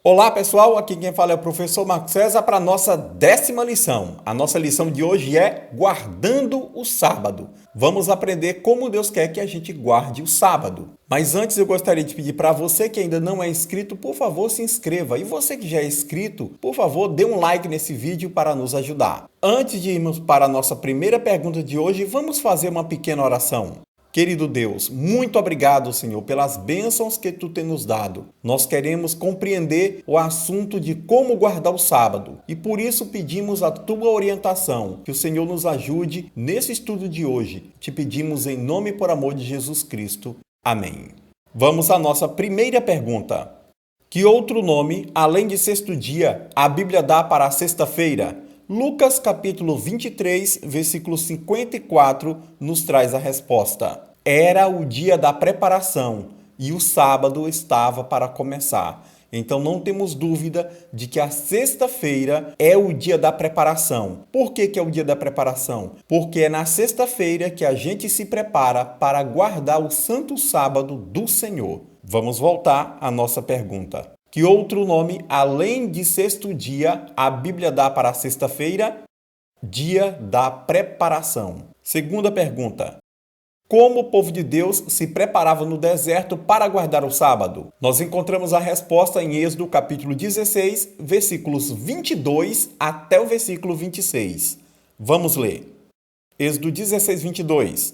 Olá pessoal, aqui quem fala é o professor Marcos César para a nossa 10ª lição. A nossa lição de hoje é guardando o sábado. Vamos aprender como Deus quer que a gente guarde o sábado. Mas antes eu gostaria de pedir para você que ainda não é inscrito, por favor se inscreva. E você que já é inscrito, por favor dê um like nesse vídeo para nos ajudar. Antes de irmos para a nossa primeira pergunta de hoje, vamos fazer uma pequena oração. Querido Deus, muito obrigado, Senhor, pelas bênçãos que Tu tem nos dado. Nós queremos compreender o assunto de como guardar o sábado e por isso pedimos a Tua orientação, que o Senhor nos ajude nesse estudo de hoje. Te pedimos em nome e por amor de Jesus Cristo. Amém. Vamos à nossa primeira pergunta. Que outro nome, além de sexto dia, a Bíblia dá para a sexta-feira? Lucas capítulo 23, versículo 54, nos traz a resposta. Era o dia da preparação e o sábado estava para começar. Então não temos dúvida de que a sexta-feira é o dia da preparação. Por que é o dia da preparação? Porque é na sexta-feira que a gente se prepara para guardar o santo sábado do Senhor. Vamos voltar à nossa pergunta. Que outro nome, além de sexto dia, a Bíblia dá para a sexta-feira? Dia da preparação. Segunda pergunta. Como o povo de Deus se preparava no deserto para guardar o sábado? Nós encontramos a resposta em Êxodo capítulo 16, versículos 22 até o versículo 26. Vamos ler. Êxodo 16, 22.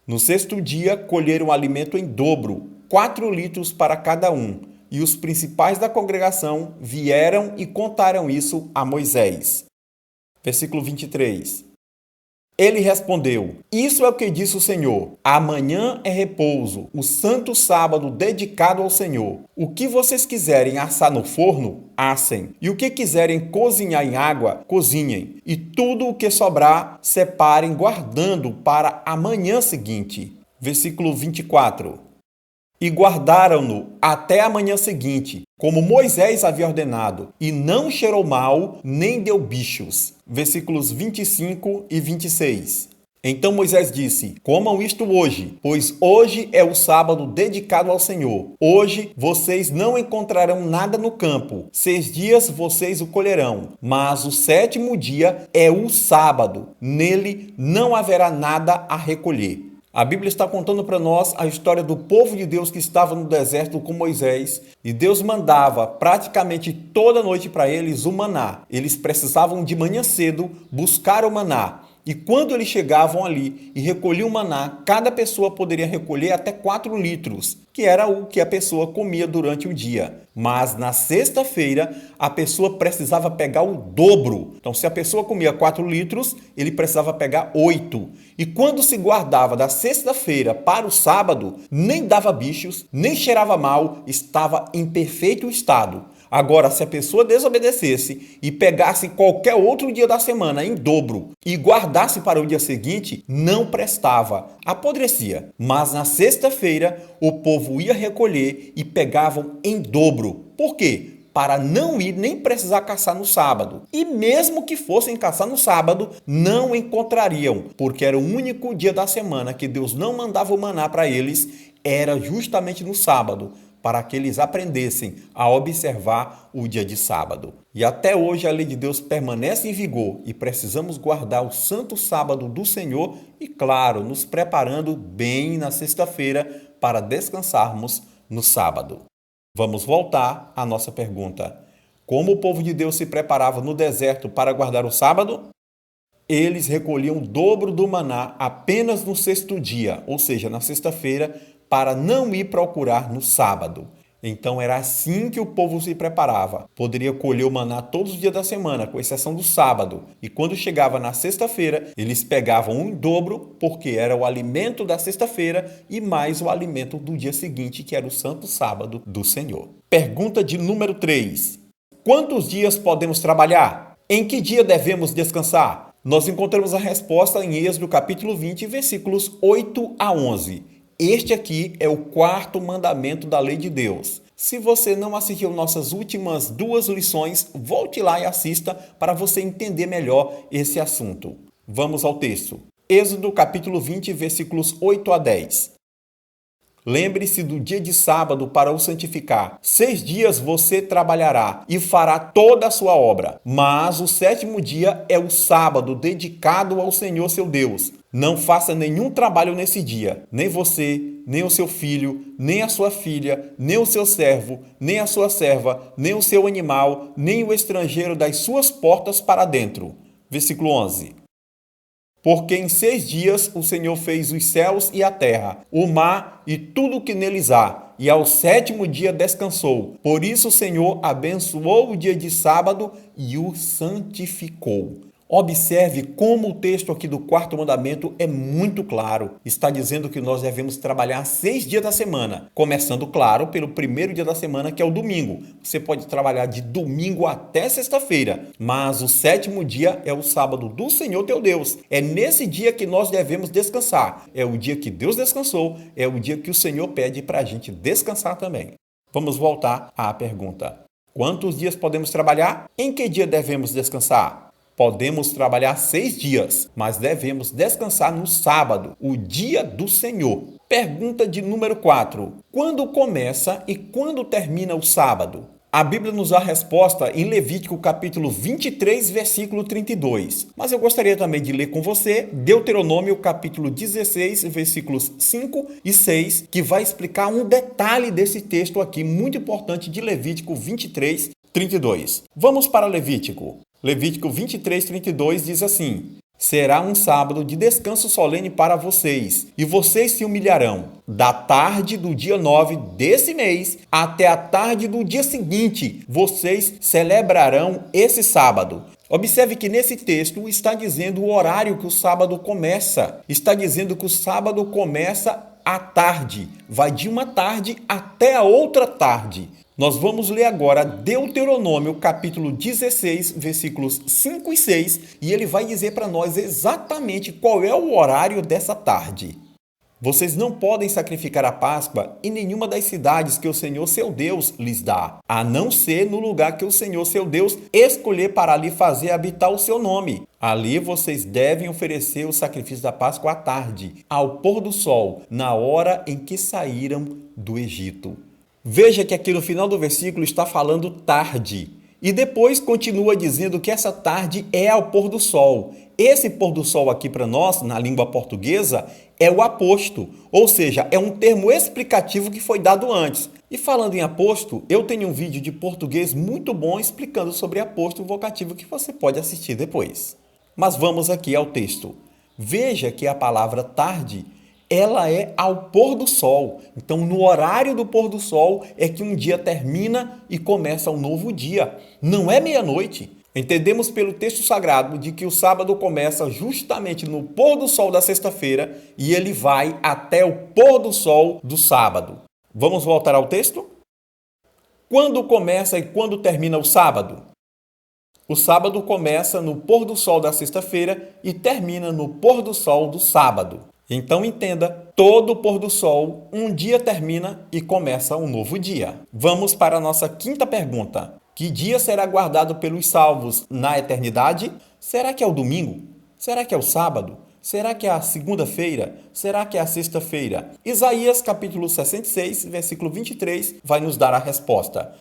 No sexto dia, colheram alimento em dobro, 4 litros para cada um. E os principais da congregação vieram e contaram isso a Moisés. Versículo 23. Ele respondeu: Isso é o que disse o Senhor. Amanhã é repouso, o santo sábado dedicado ao Senhor. O que vocês quiserem assar no forno, assem. E o que quiserem cozinhar em água, cozinhem. E tudo o que sobrar, separem, guardando para a manhã seguinte. Versículo 24. E guardaram-no até a manhã seguinte, como Moisés havia ordenado, e não cheirou mal, nem deu bichos. Versículos 25 e 26. Então Moisés disse: Comam isto hoje, pois hoje é o sábado dedicado ao Senhor. Hoje vocês não encontrarão nada no campo. 6 dias vocês o colherão, mas o 7º dia é o sábado. Nele não haverá nada a recolher. A Bíblia está contando para nós a história do povo de Deus que estava no deserto com Moisés e Deus mandava praticamente toda noite para eles o maná. Eles precisavam de manhã cedo buscar o maná. E quando eles chegavam ali e recolhiam o maná, cada pessoa poderia recolher até 4 litros, que era o que a pessoa comia durante o dia. Mas na sexta-feira, a pessoa precisava pegar o dobro. Então, se a pessoa comia 4 litros, ele precisava pegar 8. E quando se guardava da sexta-feira para o sábado, nem dava bichos, nem cheirava mal, estava em perfeito estado. Agora, se a pessoa desobedecesse e pegasse qualquer outro dia da semana em dobro e guardasse para o dia seguinte, não prestava, apodrecia. Mas na sexta-feira, o povo ia recolher e pegavam em dobro. Por quê? Para não ir nem precisar caçar no sábado. E mesmo que fossem caçar no sábado, não encontrariam, porque era o único dia da semana que Deus não mandava o maná para eles, era justamente no sábado, para que eles aprendessem a observar o dia de sábado. E até hoje a lei de Deus permanece em vigor e precisamos guardar o santo sábado do Senhor e, claro, nos preparando bem na sexta-feira para descansarmos no sábado. Vamos voltar à nossa pergunta. Como o povo de Deus se preparava no deserto para guardar o sábado? Eles recolhiam o dobro do maná apenas no sexto dia, ou seja, na sexta-feira, para não ir procurar no sábado. Então era assim que o povo se preparava. Poderia colher o maná todos os dias da semana, com exceção do sábado. E quando chegava na sexta-feira, eles pegavam um em dobro, porque era o alimento da sexta-feira e mais o alimento do dia seguinte, que era o santo sábado do Senhor. Pergunta de número 3. Quantos dias podemos trabalhar? Em que dia devemos descansar? Nós encontramos a resposta em Êxodo capítulo 20, versículos 8 a 11. Este aqui é o 4º mandamento da lei de Deus. Se você não assistiu nossas últimas 2 lições, volte lá e assista para você entender melhor esse assunto. Vamos ao texto. Êxodo capítulo 20, versículos 8 a 10. Lembre-se do dia de sábado para o santificar. 6 dias você trabalhará e fará toda a sua obra. Mas o 7º dia é o sábado dedicado ao Senhor seu Deus. Não faça nenhum trabalho nesse dia. Nem você, nem o seu filho, nem a sua filha, nem o seu servo, nem a sua serva, nem o seu animal, nem o estrangeiro das suas portas para dentro. Versículo 11. Porque em 6 dias o Senhor fez os céus e a terra, o mar e tudo o que neles há, e ao 7º dia descansou. Por isso o Senhor abençoou o dia de sábado e o santificou. Observe como o texto aqui do 4º mandamento é muito claro. Está dizendo que nós devemos trabalhar 6 dias da semana, começando, claro, pelo primeiro dia da semana, que é o domingo. Você pode trabalhar de domingo até sexta-feira, mas o 7º dia é o sábado do Senhor teu Deus. É nesse dia que nós devemos descansar. É o dia que Deus descansou, é o dia que o Senhor pede para a gente descansar também. Vamos voltar à pergunta. Quantos dias podemos trabalhar? Em que dia devemos descansar? Podemos trabalhar 6 dias, mas devemos descansar no sábado, o dia do Senhor. Pergunta de número 4. Quando começa e quando termina o sábado? A Bíblia nos dá a resposta em Levítico capítulo 23, versículo 32. Mas eu gostaria também de ler com você Deuteronômio capítulo 16, versículos 5 e 6, que vai explicar um detalhe desse texto aqui, muito importante, de Levítico 23, 32. Vamos para Levítico. Levítico 23, 32 diz assim: será um sábado de descanso solene para vocês, e vocês se humilharão, da tarde do dia 9 desse mês até a tarde do dia seguinte, vocês celebrarão esse sábado. Observe que nesse texto está dizendo o horário que o sábado começa. Está dizendo que o sábado começa à tarde, vai de uma tarde até a outra tarde. Nós vamos ler agora Deuteronômio, capítulo 16, versículos 5 e 6, e ele vai dizer para nós exatamente qual é o horário dessa tarde. Vocês não podem sacrificar a Páscoa em nenhuma das cidades que o Senhor seu Deus lhes dá, a não ser no lugar que o Senhor seu Deus escolher para ali fazer habitar o seu nome. Ali vocês devem oferecer o sacrifício da Páscoa à tarde, ao pôr do sol, na hora em que saíram do Egito. Veja que aqui no final do versículo está falando tarde. E depois continua dizendo que essa tarde é ao pôr do sol. Esse pôr do sol aqui para nós, na língua portuguesa, é o aposto. Ou seja, é um termo explicativo que foi dado antes. E falando em aposto, eu tenho um vídeo de português muito bom explicando sobre aposto vocativo que você pode assistir depois. Mas vamos aqui ao texto. Veja que a palavra tarde, ela é ao pôr do sol. Então, no horário do pôr do sol é que um dia termina e começa um novo dia. Não é meia-noite. Entendemos pelo texto sagrado de que o sábado começa justamente no pôr do sol da sexta-feira e ele vai até o pôr do sol do sábado. Vamos voltar ao texto? Quando começa e quando termina o sábado? O sábado começa no pôr do sol da sexta-feira e termina no pôr do sol do sábado. Então entenda, todo pôr do sol, um dia termina e começa um novo dia. Vamos para a nossa quinta pergunta. Que dia será guardado pelos salvos na eternidade? Será que é o domingo? Será que é o sábado? Será que é a segunda-feira? Será que é a sexta-feira? Isaías capítulo 66, versículo 23, vai nos dar a resposta.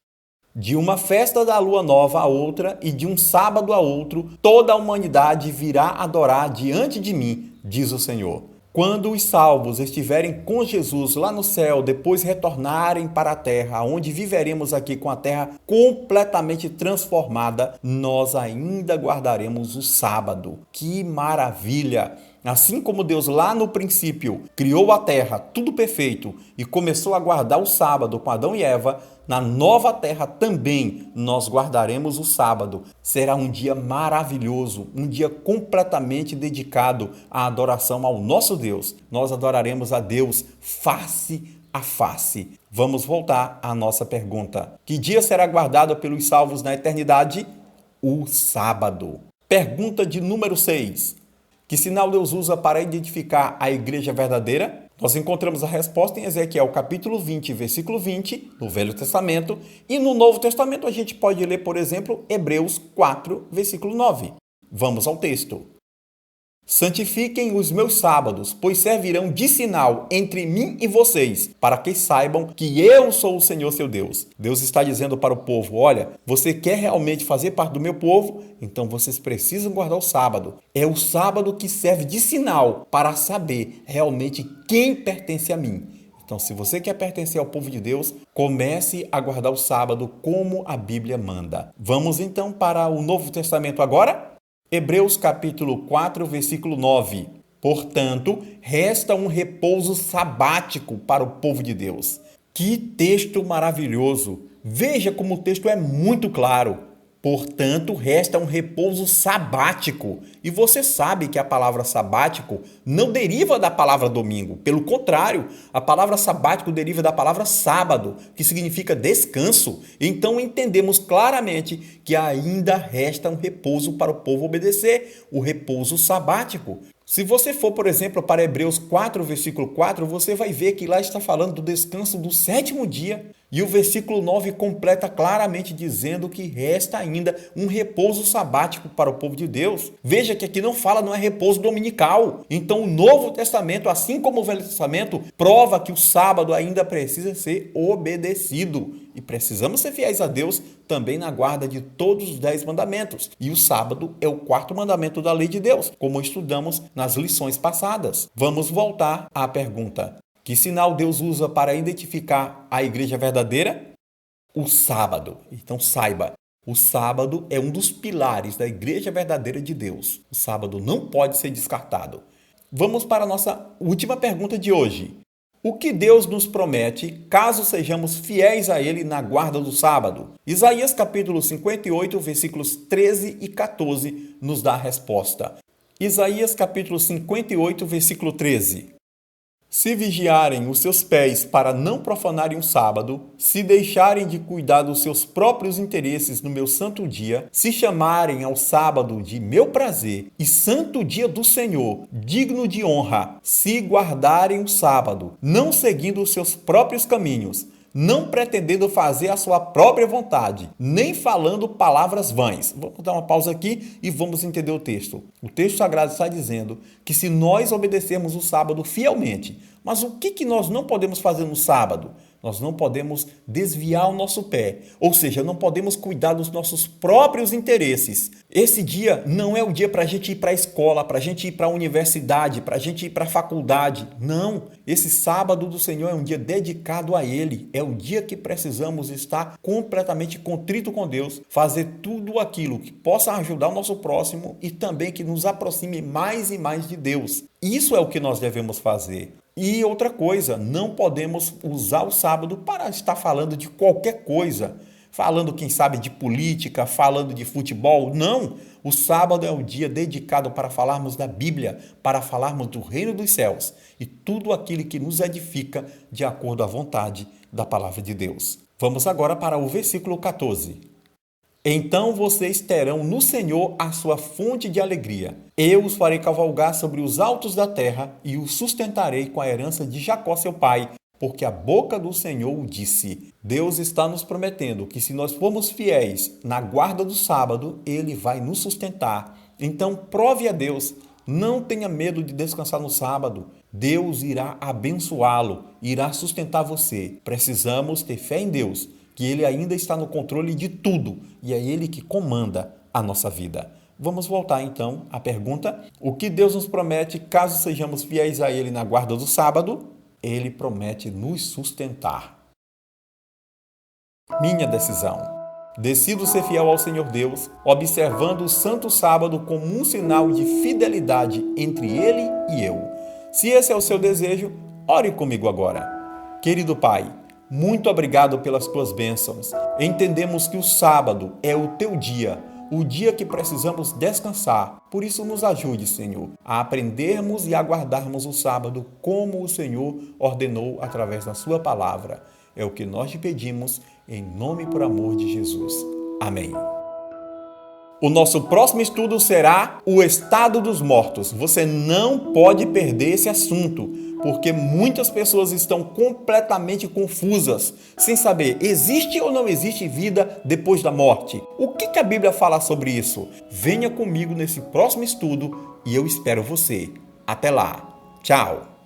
De uma festa da lua nova a outra e de um sábado a outro, toda a humanidade virá adorar diante de mim, diz o Senhor. Quando os salvos estiverem com Jesus lá no céu, depois retornarem para a terra, onde viveremos aqui com a terra completamente transformada, nós ainda guardaremos o sábado. Que maravilha! Assim como Deus lá no princípio criou a terra, tudo perfeito, e começou a guardar o sábado com Adão e Eva, na nova terra também nós guardaremos o sábado. Será um dia maravilhoso, um dia completamente dedicado à adoração ao nosso Deus. Nós adoraremos a Deus face a face. Vamos voltar à nossa pergunta. Que dia será guardado pelos salvos na eternidade? O sábado. Pergunta de número 6. Que sinal Deus usa para identificar a igreja verdadeira? Nós encontramos a resposta em Ezequiel capítulo 20, versículo 20, no Velho Testamento, e no Novo Testamento a gente pode ler, por exemplo, Hebreus 4, versículo 9. Vamos ao texto. Santifiquem os meus sábados, pois servirão de sinal entre mim e vocês, para que saibam que eu sou o Senhor seu Deus. Deus está dizendo para o povo: olha, você quer realmente fazer parte do meu povo? Então vocês precisam guardar o sábado. É o sábado que serve de sinal para saber realmente quem pertence a mim. Então, se você quer pertencer ao povo de Deus, comece a guardar o sábado como a Bíblia manda. Vamos então para o Novo Testamento agora? Hebreus capítulo 4, versículo 9. Portanto, resta um repouso sabático para o povo de Deus. Que texto maravilhoso! Veja como o texto é muito claro. Portanto, resta um repouso sabático. E você sabe que a palavra sabático não deriva da palavra domingo. Pelo contrário, a palavra sabático deriva da palavra sábado, que significa descanso. Então entendemos claramente que ainda resta um repouso para o povo obedecer, o repouso sabático. Se você for, por exemplo, para Hebreus 4, versículo 4, você vai ver que lá está falando do descanso do sétimo dia. E o versículo 9 completa claramente dizendo que resta ainda um repouso sabático para o povo de Deus. Veja que aqui não é repouso dominical. Então o Novo Testamento, assim como o Velho Testamento, prova que o sábado ainda precisa ser obedecido. E precisamos ser fiéis a Deus também na guarda de todos os 10 mandamentos. E o sábado é o 4º mandamento da lei de Deus, como estudamos nas lições passadas. Vamos voltar à pergunta: que sinal Deus usa para identificar a igreja verdadeira? O sábado. Então saiba, o sábado é um dos pilares da igreja verdadeira de Deus. O sábado não pode ser descartado. Vamos para a nossa última pergunta de hoje. O que Deus nos promete caso sejamos fiéis a Ele na guarda do sábado? Isaías capítulo 58, versículos 13 e 14 nos dá a resposta. Isaías capítulo 58, versículo 13. Se vigiarem os seus pés para não profanarem o sábado, se deixarem de cuidar dos seus próprios interesses no meu santo dia, se chamarem ao sábado de meu prazer e santo dia do Senhor, digno de honra, se guardarem o sábado, não seguindo os seus próprios caminhos, não pretendendo fazer a sua própria vontade, nem falando palavras vãs. Vamos dar uma pausa aqui e vamos entender o texto. O texto sagrado está dizendo que se nós obedecermos o sábado fielmente, mas o que nós não podemos fazer no sábado? Nós não podemos desviar o nosso pé, ou seja, não podemos cuidar dos nossos próprios interesses. Esse dia não é o dia para a gente ir para a escola, para a gente ir para a universidade, para a gente ir para a faculdade. Não, esse sábado do Senhor é um dia dedicado a Ele. É o dia que precisamos estar completamente contrito com Deus, fazer tudo aquilo que possa ajudar o nosso próximo e também que nos aproxime mais e mais de Deus. Isso é o que nós devemos fazer. E outra coisa, não podemos usar o sábado para estar falando de qualquer coisa, falando, quem sabe, de política, falando de futebol. Não, o sábado é o dia dedicado para falarmos da Bíblia, para falarmos do reino dos céus e tudo aquilo que nos edifica de acordo à vontade da palavra de Deus. Vamos agora para o versículo 14. Então vocês terão no Senhor a sua fonte de alegria. Eu os farei cavalgar sobre os altos da terra e os sustentarei com a herança de Jacó seu pai, porque a boca do Senhor o disse. Deus está nos prometendo que se nós formos fiéis na guarda do sábado, Ele vai nos sustentar. Então prove a Deus, não tenha medo de descansar no sábado. Deus irá abençoá-lo, irá sustentar você. Precisamos ter fé em Deus, que Ele ainda está no controle de tudo e é Ele que comanda a nossa vida. Vamos voltar então à pergunta: o que Deus nos promete caso sejamos fiéis a Ele na guarda do sábado? Ele promete nos sustentar. Minha decisão. Decido ser fiel ao Senhor Deus, observando o Santo Sábado como um sinal de fidelidade entre Ele e eu. Se esse é o seu desejo, ore comigo agora. Querido Pai, muito obrigado pelas tuas bênçãos. Entendemos que o sábado é o teu dia, o dia que precisamos descansar. Por isso nos ajude, Senhor, a aprendermos e aguardarmos o sábado como o Senhor ordenou através da sua palavra. É o que nós te pedimos, em nome e por amor de Jesus. Amém. O nosso próximo estudo será o estado dos mortos. Você não pode perder esse assunto. porque muitas pessoas estão completamente confusas, sem saber existe ou não existe vida depois da morte. O que a Bíblia fala sobre isso? Venha comigo nesse próximo estudo e eu espero você. Até lá. Tchau.